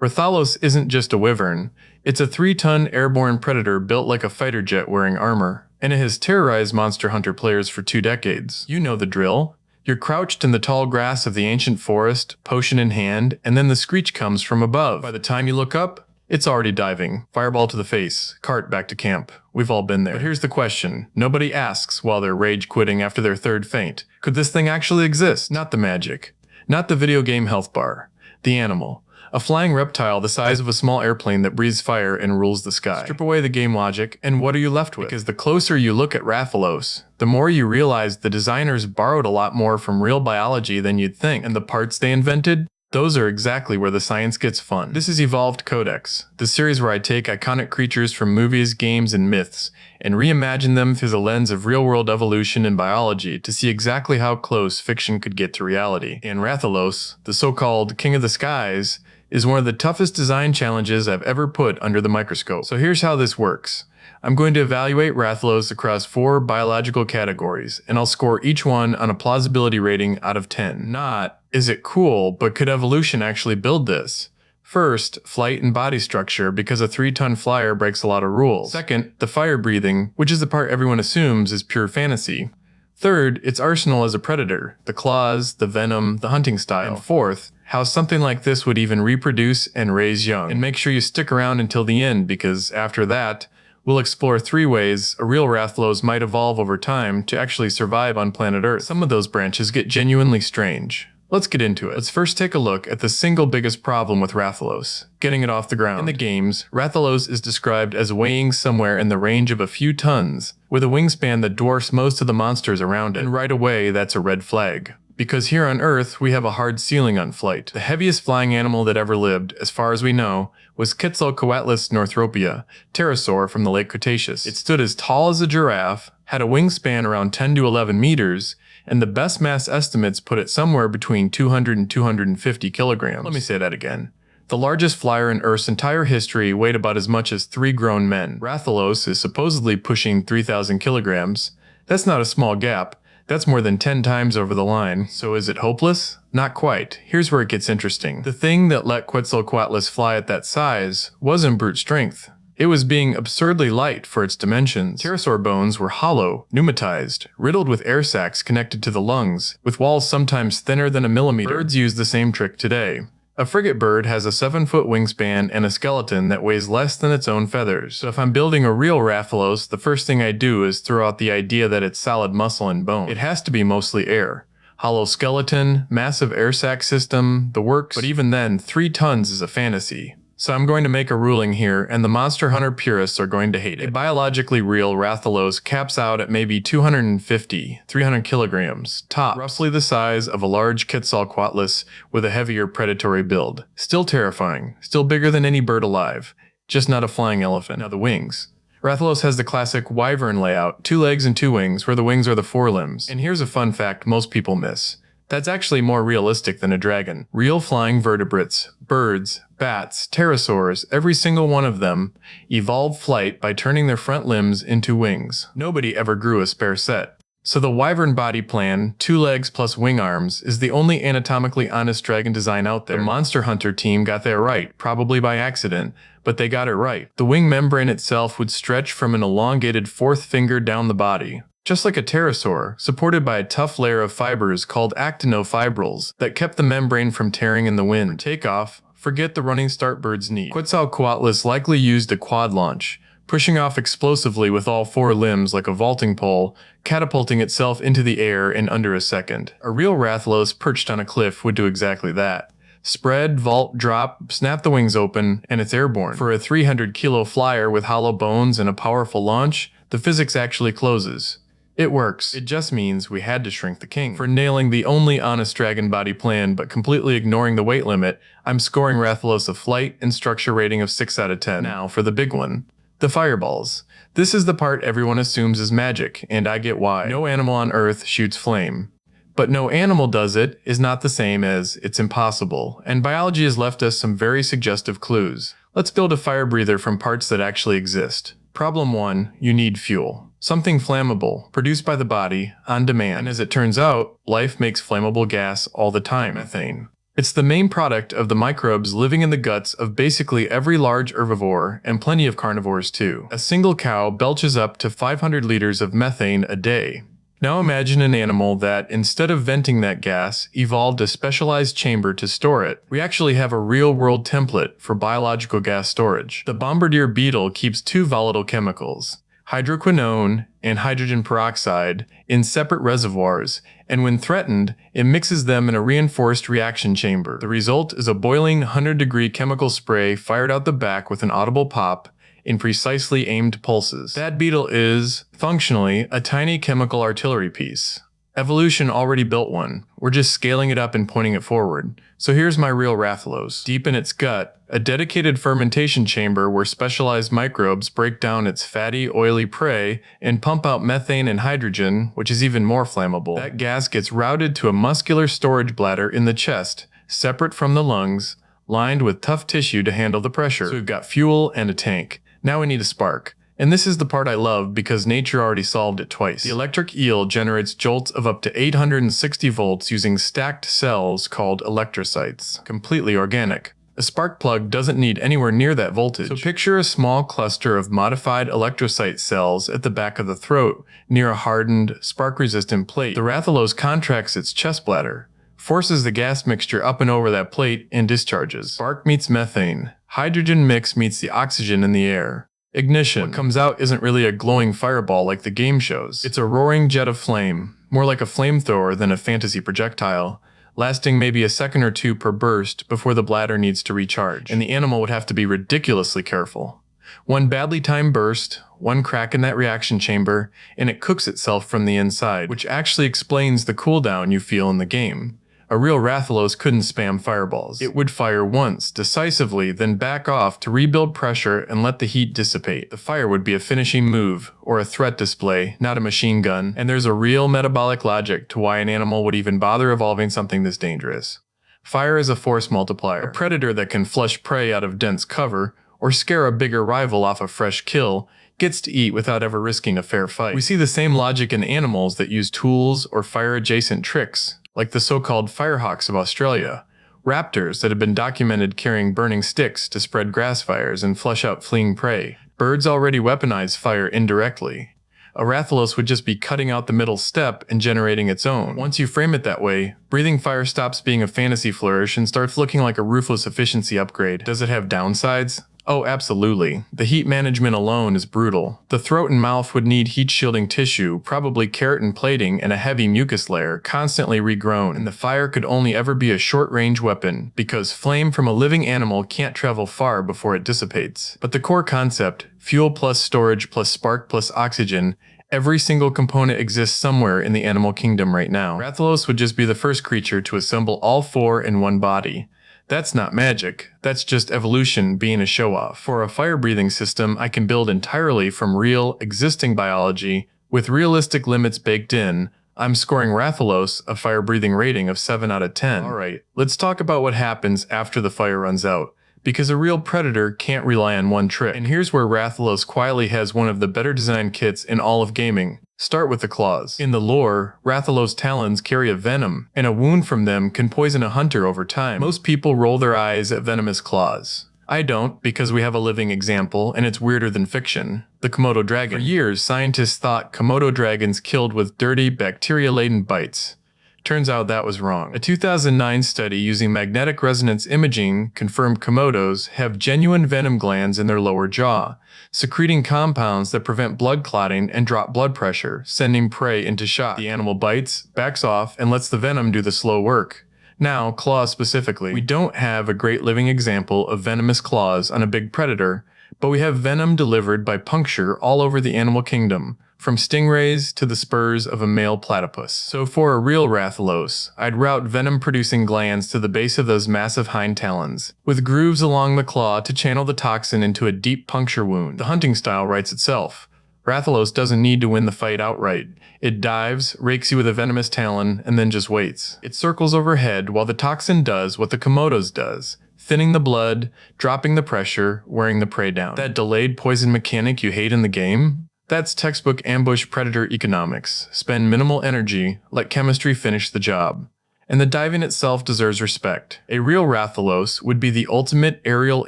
Rathalos isn't just a wyvern, it's a 3-ton airborne predator built like a fighter jet wearing armor, and it has terrorized Monster Hunter players for 2 decades. You know the drill. You're crouched in the tall grass of the ancient forest, potion in hand, and then the screech comes from above. By the time you look up, it's already diving. Fireball to the face, cart back to camp. We've all been there. But here's the question. Nobody asks while they're rage quitting after their 3rd faint. Could this thing actually exist? Not the magic. Not the video game health bar. The animal. A flying reptile the size of a small airplane that breathes fire and rules the sky. Strip away the game logic, and what are you left with? Because the closer you look at Rathalos, the more you realize the designers borrowed a lot more from real biology than you'd think, and the parts they invented, those are exactly where the science gets fun. This is Evolved Codex, the series where I take iconic creatures from movies, games, and myths, and reimagine them through the lens of real-world evolution and biology to see exactly how close fiction could get to reality. And Rathalos, the so-called King of the Skies, is one of the toughest design challenges I've ever put under the microscope. So here's how this works. I'm going to evaluate Rathalos across 4 biological categories, and I'll score each one on a plausibility rating out of 10. Not, is it cool, but could evolution actually build this? First, flight and body structure, because a 3-ton flyer breaks a lot of rules. Second, the fire breathing, which is the part everyone assumes is pure fantasy. Third, its arsenal as a predator, the claws, the venom, the hunting style. And fourth, how something like this would even reproduce and raise young. And make sure you stick around until the end, because after that, we'll explore 3 ways a real Rathalos might evolve over time to actually survive on planet Earth. Some of those branches get genuinely strange. Let's get into it. Let's first take a look at the single biggest problem with Rathalos, getting it off the ground. In the games, Rathalos is described as weighing somewhere in the range of a few tons, with a wingspan that dwarfs most of the monsters around it. And right away, that's a red flag. Because here on Earth, we have a hard ceiling on flight. The heaviest flying animal that ever lived, as far as we know, was Quetzalcoatlus northropia, pterosaur from the late Cretaceous. It stood as tall as a giraffe, had a wingspan around 10 to 11 meters, and the best mass estimates put it somewhere between 200 and 250 kilograms. Let me say that again. The largest flyer in Earth's entire history weighed about as much as 3 grown men. Rathalos is supposedly pushing 3,000 kilograms. That's not a small gap. That's more than 10 times over the line. So is it hopeless? Not quite. Here's where it gets interesting. The thing that let Quetzalcoatlus fly at that size wasn't brute strength. It was being absurdly light for its dimensions. Pterosaur bones were hollow, pneumatized, riddled with air sacs connected to the lungs, with walls sometimes thinner than a millimeter. Birds use the same trick today. A frigate bird has a 7-foot wingspan and a skeleton that weighs less than its own feathers. So if I'm building a real Rathalos, the first thing I do is throw out the idea that it's solid muscle and bone. It has to be mostly air. Hollow skeleton, massive air sac system, the works, but even then, 3 tons is a fantasy. So I'm going to make a ruling here, and the Monster Hunter purists are going to hate it. A biologically real Rathalos caps out at maybe 250, 300 kilograms, top, roughly the size of a large Quetzalcoatlus with a heavier predatory build. Still terrifying, still bigger than any bird alive, just not a flying elephant. Now the wings. Rathalos has the classic Wyvern layout, 2 legs and 2 wings, where the wings are the forelimbs. And here's a fun fact most people miss. That's actually more realistic than a dragon. Real flying vertebrates, birds, bats, pterosaurs, every single one of them, evolved flight by turning their front limbs into wings. Nobody ever grew a spare set. So the Wyvern body plan, 2 legs plus wing arms, is the only anatomically honest dragon design out there. The Monster Hunter team got that right, probably by accident, but they got it right. The wing membrane itself would stretch from an elongated 4th finger down the body. Just like a pterosaur, supported by a tough layer of fibers called actinofibrils that kept the membrane from tearing in the wind. For takeoff, forget the running start birds need. Quetzalcoatlus likely used a quad launch, pushing off explosively with all 4 limbs like a vaulting pole, catapulting itself into the air in under a second. A real Rathalos perched on a cliff would do exactly that. Spread, vault, drop, snap the wings open, and it's airborne. For a 300-kilo flyer with hollow bones and a powerful launch, the physics actually closes. It works. It just means we had to shrink the king. For nailing the only honest dragon body plan but completely ignoring the weight limit, I'm scoring Rathalos a flight and structure rating of 6 out of 10. Now for the big one. The fireballs. This is the part everyone assumes is magic, and I get why. No animal on Earth shoots flame. But no animal does it is not the same as it's impossible, and biology has left us some very suggestive clues. Let's build a fire breather from parts that actually exist. Problem 1, you need fuel. Something flammable, produced by the body, on demand. And as it turns out, life makes flammable gas all the time, methane. It's the main product of the microbes living in the guts of basically every large herbivore and plenty of carnivores too. A single cow belches up to 500 liters of methane a day. Now imagine an animal that, instead of venting that gas, evolved a specialized chamber to store it. We actually have a real-world template for biological gas storage. The bombardier beetle keeps two volatile chemicals, hydroquinone and hydrogen peroxide, in separate reservoirs, and when threatened, it mixes them in a reinforced reaction chamber. The result is a boiling 100-degree chemical spray fired out the back with an audible pop in precisely aimed pulses. That beetle is, functionally, a tiny chemical artillery piece. Evolution already built one. We're just scaling it up and pointing it forward. So here's my real Rathalos. Deep in its gut, a dedicated fermentation chamber where specialized microbes break down its fatty, oily prey and pump out methane and hydrogen, which is even more flammable. That gas gets routed to a muscular storage bladder in the chest, separate from the lungs, lined with tough tissue to handle the pressure. So we've got fuel and a tank. Now we need a spark. And this is the part I love because nature already solved it twice. The electric eel generates jolts of up to 860 volts using stacked cells called electrocytes. Completely organic. A spark plug doesn't need anywhere near that voltage. So picture a small cluster of modified electrocyte cells at the back of the throat, near a hardened, spark-resistant plate. The Rathalos contracts its chest bladder, forces the gas mixture up and over that plate, and discharges. Spark meets methane. Hydrogen mix meets the oxygen in the air. Ignition. What comes out isn't really a glowing fireball like the game shows. It's a roaring jet of flame, more like a flamethrower than a fantasy projectile, lasting maybe a second or two per burst before the bladder needs to recharge. And the animal would have to be ridiculously careful. One badly timed burst, one crack in that reaction chamber, and it cooks itself from the inside, which actually explains the cooldown you feel in the game. A real Rathalos couldn't spam fireballs. It would fire once, decisively, then back off to rebuild pressure and let the heat dissipate. The fire would be a finishing move, or a threat display, not a machine gun, and there's a real metabolic logic to why an animal would even bother evolving something this dangerous. Fire is a force multiplier. A predator that can flush prey out of dense cover, or scare a bigger rival off a fresh kill, gets to eat without ever risking a fair fight. We see the same logic in animals that use tools or fire-adjacent tricks, like the so-called firehawks of Australia, raptors that have been documented carrying burning sticks to spread grass fires and flush out fleeing prey. Birds already weaponize fire indirectly. A Rathalos would just be cutting out the middle step and generating its own. Once you frame it that way, breathing fire stops being a fantasy flourish and starts looking like a ruthless efficiency upgrade. Does it have downsides? Oh, absolutely. The heat management alone is brutal. The throat and mouth would need heat-shielding tissue, probably keratin plating and a heavy mucus layer, constantly regrown, and the fire could only ever be a short-range weapon, because flame from a living animal can't travel far before it dissipates. But the core concept, fuel plus storage plus spark plus oxygen, every single component exists somewhere in the animal kingdom right now. Rathalos would just be the first creature to assemble all four in one body. That's not magic, that's just evolution being a show-off. For a fire-breathing system I can build entirely from real, existing biology, with realistic limits baked in, I'm scoring Rathalos a fire-breathing rating of 7 out of 10. Alright, let's talk about what happens after the fire runs out, because a real predator can't rely on one trick. And here's where Rathalos quietly has one of the better designed kits in all of gaming. Start with the claws. In the lore, Rathalos' talons carry a venom, and a wound from them can poison a hunter over time. Most people roll their eyes at venomous claws. I don't, because we have a living example, and it's weirder than fiction. The Komodo dragon. For years, scientists thought Komodo dragons killed with dirty, bacteria-laden bites. Turns out that was wrong. A 2009 study using magnetic resonance imaging confirmed Komodos have genuine venom glands in their lower jaw, secreting compounds that prevent blood clotting and drop blood pressure, sending prey into shock. The animal bites, backs off, and lets the venom do the slow work. Now, claws specifically. We don't have a great living example of venomous claws on a big predator, but we have venom delivered by puncture all over the animal kingdom, from stingrays to the spurs of a male platypus. So for a real Rathalos, I'd route venom-producing glands to the base of those massive hind talons, with grooves along the claw to channel the toxin into a deep puncture wound. The hunting style writes itself. Rathalos doesn't need to win the fight outright. It dives, rakes you with a venomous talon, and then just waits. It circles overhead while the toxin does what the Komodo's does, thinning the blood, dropping the pressure, wearing the prey down. That delayed poison mechanic you hate in the game? That's textbook ambush predator economics. Spend minimal energy, let chemistry finish the job. and the diving itself deserves respect. A real Rathalos would be the ultimate aerial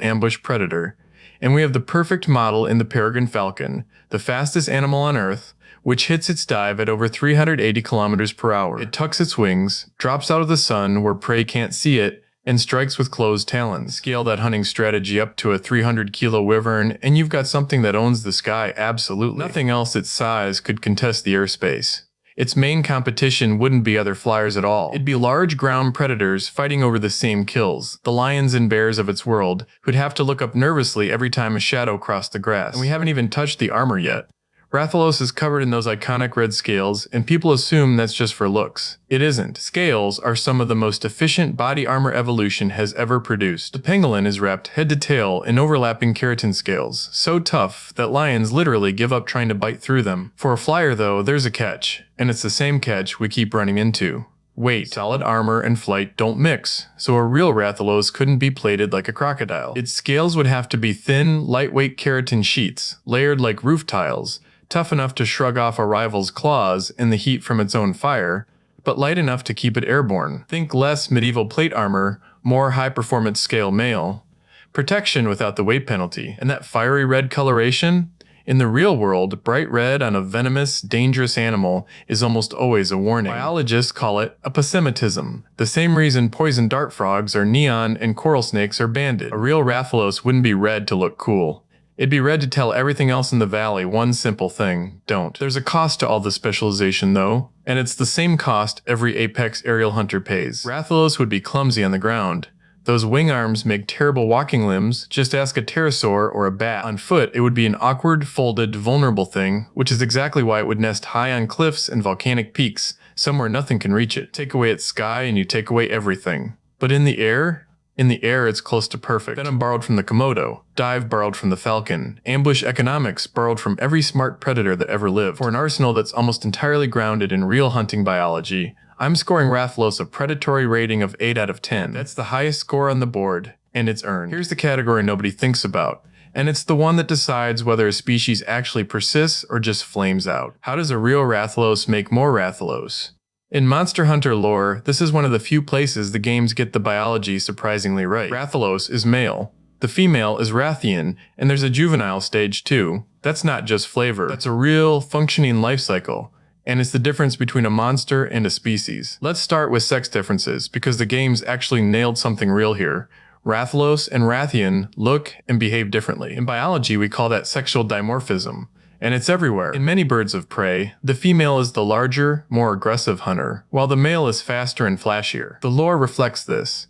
ambush predator, and we have the perfect model in the peregrine falcon, the fastest animal on Earth, which hits its dive at over 380 kilometers per hour. It tucks its wings, drops out of the sun where prey can't see it, and strikes with closed talons. Scale that hunting strategy up to a 300-kilo wyvern, and you've got something that owns the sky absolutely. Nothing else its size could contest the airspace. Its main competition wouldn't be other flyers at all. It'd be large ground predators fighting over the same kills, the lions and bears of its world, who'd have to look up nervously every time a shadow crossed the grass. And we haven't even touched the armor yet. Rathalos is covered in those iconic red scales, and people assume that's just for looks. It isn't. Scales are some of the most efficient body armor evolution has ever produced. The pangolin is wrapped head to tail in overlapping keratin scales, so tough that lions literally give up trying to bite through them. For a flyer though, there's a catch, and it's the same catch we keep running into. Weight. Solid armor and flight don't mix, so a real Rathalos couldn't be plated like a crocodile. Its scales would have to be thin, lightweight keratin sheets, layered like roof tiles, tough enough to shrug off a rival's claws in the heat from its own fire, but light enough to keep it airborne. Think less medieval plate armor, more high-performance scale mail. Protection without the weight penalty. And that fiery red coloration? In the real world, bright red on a venomous, dangerous animal is almost always a warning. Biologists call it a pessimitism, the same reason poison dart frogs are neon and coral snakes are banded. A real Rathalos wouldn't be red to look cool. It'd be red to tell everything else in the valley one simple thing: don't. There's a cost to all this specialization though, and it's the same cost every apex aerial hunter pays. Rathalos would be clumsy on the ground. Those wing arms make terrible walking limbs, just ask a pterosaur or a bat. On foot, it would be an awkward, folded, vulnerable thing, which is exactly why it would nest high on cliffs and volcanic peaks, somewhere nothing can reach it. Take away its sky and you take away everything. But in the air, it's close to perfect. Venom borrowed from the Komodo, dive borrowed from the falcon, ambush economics borrowed from every smart predator that ever lived. For an arsenal that's almost entirely grounded in real hunting biology, I'm scoring Rathalos a predatory rating of 8 out of 10. That's the highest score on the board, and it's earned. Here's the category nobody thinks about, and it's the one that decides whether a species actually persists or just flames out. How does a real Rathalos make more Rathalos? In Monster Hunter lore, this is one of the few places the games get the biology surprisingly right. Rathalos is male. The female is Rathian, and there's a juvenile stage too. That's not just flavor. That's a real, functioning life cycle, and it's the difference between a monster and a species. Let's start with sex differences, because the games actually nailed something real here. Rathalos and Rathian look and behave differently. In biology, we call that sexual dimorphism. And it's everywhere. In many birds of prey, the female is the larger, more aggressive hunter, while the male is faster and flashier. The lore reflects this.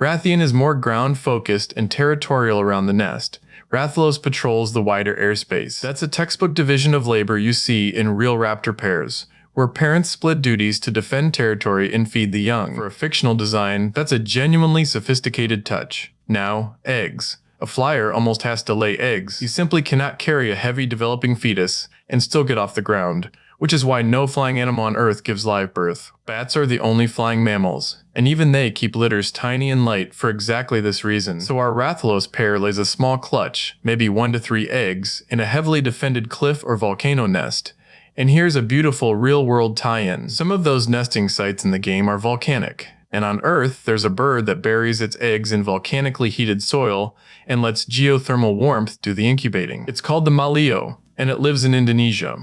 Rathian is more ground-focused and territorial around the nest. Rathalos patrols the wider airspace. That's a textbook division of labor you see in real raptor pairs, where parents split duties to defend territory and feed the young. For a fictional design, that's a genuinely sophisticated touch. Now, eggs. A flyer almost has to lay eggs. You simply cannot carry a heavy developing fetus and still get off the ground, which is why no flying animal on Earth gives live birth. Bats are the only flying mammals, and even they keep litters tiny and light for exactly this reason. So our Rathalos pair lays a small clutch, maybe 1 to 3 eggs, in a heavily defended cliff or volcano nest. And here's a beautiful real-world tie-in. Some of those nesting sites in the game are volcanic. And on Earth, there's a bird that buries its eggs in volcanically heated soil and lets geothermal warmth do the incubating. It's called the maleo, and it lives in Indonesia.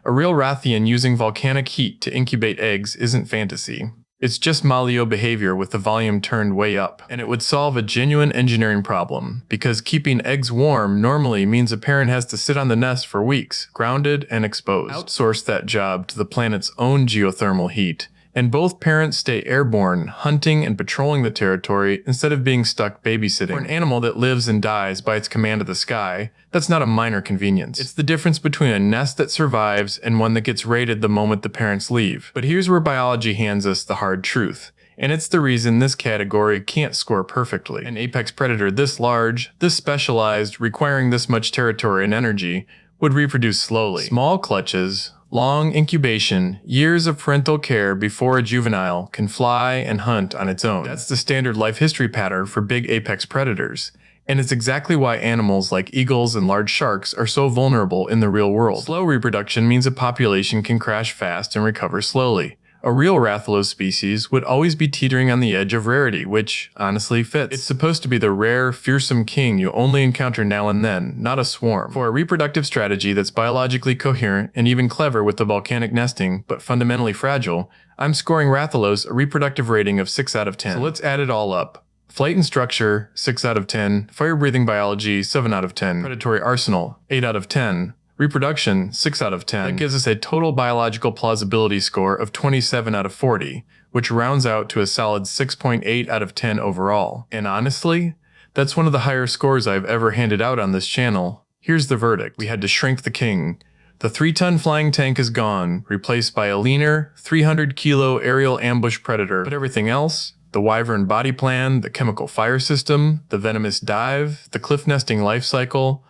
A real Rathian using volcanic heat to incubate eggs isn't fantasy. It's just maleo behavior with the volume turned way up. And it would solve a genuine engineering problem, because keeping eggs warm normally means a parent has to sit on the nest for weeks, grounded and exposed. Outsource that job to the planet's own geothermal heat, and both parents stay airborne, hunting and patrolling the territory instead of being stuck babysitting. For an animal that lives and dies by its command of the sky, that's not a minor convenience. It's the difference between a nest that survives and one that gets raided the moment the parents leave. But here's where biology hands us the hard truth, and it's the reason this category can't score perfectly. An apex predator this large, this specialized, requiring this much territory and energy, would reproduce slowly. Small clutches, long incubation, years of parental care before a juvenile can fly and hunt on its own. That's the standard life history pattern for big apex predators. And it's exactly why animals like eagles and large sharks are so vulnerable in the real world. Slow reproduction means a population can crash fast and recover slowly. A real Rathalos species would always be teetering on the edge of rarity, which honestly fits. It's supposed to be the rare, fearsome king you only encounter now and then, not a swarm. For a reproductive strategy that's biologically coherent and even clever with the volcanic nesting, but fundamentally fragile, I'm scoring Rathalos a reproductive rating of 6 out of 10. So let's add it all up. Flight and structure, 6 out of 10. Fire-breathing biology, 7 out of 10. Predatory arsenal, 8 out of 10. Reproduction, 6 out of 10. That gives us a total biological plausibility score of 27 out of 40, which rounds out to a solid 6.8 out of 10 overall. And honestly, that's one of the higher scores I've ever handed out on this channel. Here's the verdict. We had to shrink the king. The 3-ton flying tank is gone, replaced by a leaner, 300-kilo aerial ambush predator. But everything else, the Wyvern body plan, the chemical fire system, the venomous dive, the cliff nesting life cycle,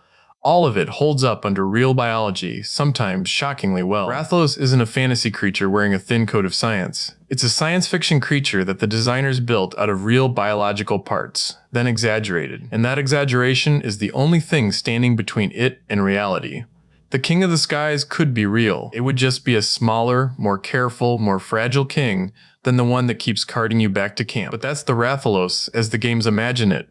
all of it holds up under real biology, sometimes shockingly well. Rathalos isn't a fantasy creature wearing a thin coat of science. It's a science fiction creature that the designers built out of real biological parts, then exaggerated. And that exaggeration is the only thing standing between it and reality. The king of the skies could be real. It would just be a smaller, more careful, more fragile king than the one that keeps carting you back to camp. But that's the Rathalos as the games imagine it.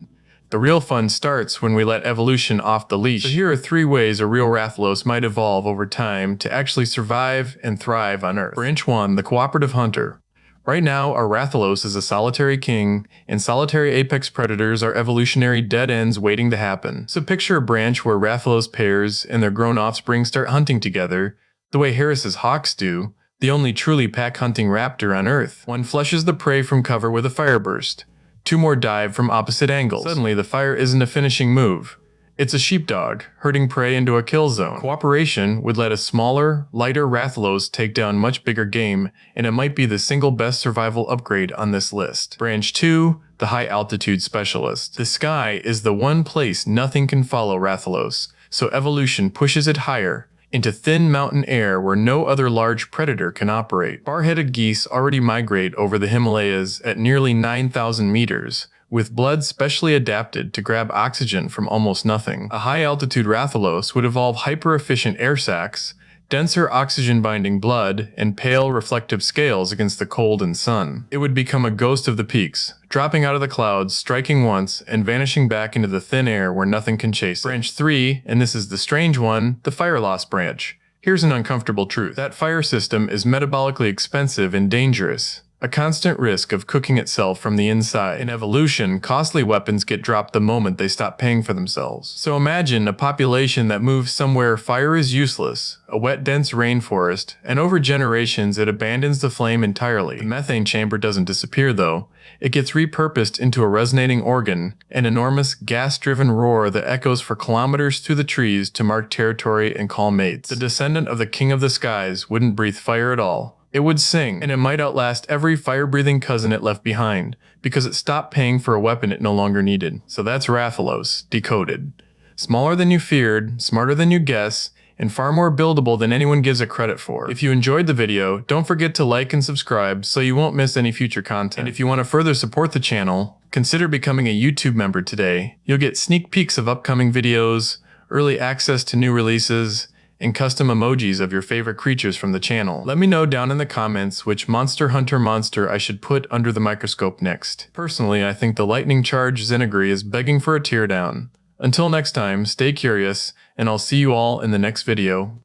The real fun starts when we let evolution off the leash. So here are 3 ways a real Rathalos might evolve over time to actually survive and thrive on Earth. Branch 1, the cooperative hunter. Right now, our Rathalos is a solitary king, and solitary apex predators are evolutionary dead ends waiting to happen. So picture a branch where Rathalos pairs and their grown offspring start hunting together, the way Harris's hawks do, the only truly pack-hunting raptor on Earth. One flushes the prey from cover with a fire burst. 2 more dive from opposite angles. Suddenly, the fire isn't a finishing move. It's a sheepdog, herding prey into a kill zone. Cooperation would let a smaller, lighter Rathalos take down much bigger game, and it might be the single best survival upgrade on this list. Branch 2, the high altitude specialist. The sky is the one place nothing can follow Rathalos, so evolution pushes it higher, into thin mountain air where no other large predator can operate. Bar-headed geese already migrate over the Himalayas at nearly 9,000 meters, with blood specially adapted to grab oxygen from almost nothing. A high-altitude Rathalos would evolve hyper-efficient air sacs, denser oxygen-binding blood, and pale, reflective scales against the cold and sun. It would become a ghost of the peaks, dropping out of the clouds, striking once, and vanishing back into the thin air where nothing can chase it. Branch 3, and this is the strange one, the fire loss branch. Here's an uncomfortable truth. That fire system is metabolically expensive and dangerous. A constant risk of cooking itself from the inside. In evolution, costly weapons get dropped the moment they stop paying for themselves. So imagine a population that moves somewhere fire is useless, a wet dense rainforest, and over generations it abandons the flame entirely. The methane chamber doesn't disappear though. It gets repurposed into a resonating organ, an enormous gas-driven roar that echoes for kilometers through the trees to mark territory and call mates. The descendant of the king of the skies wouldn't breathe fire at all. It would sing, and it might outlast every fire-breathing cousin it left behind, because it stopped paying for a weapon it no longer needed. So that's Rathalos, decoded. Smaller than you feared, smarter than you guess, and far more buildable than anyone gives it credit for. If you enjoyed the video, don't forget to like and subscribe so you won't miss any future content. And if you want to further support the channel, consider becoming a YouTube member today. You'll get sneak peeks of upcoming videos, early access to new releases, and custom emojis of your favorite creatures from the channel. Let me know down in the comments which Monster Hunter monster I should put under the microscope next. Personally, I think the lightning charge Zinigre is begging for a teardown. Until next time, stay curious, and I'll see you all in the next video.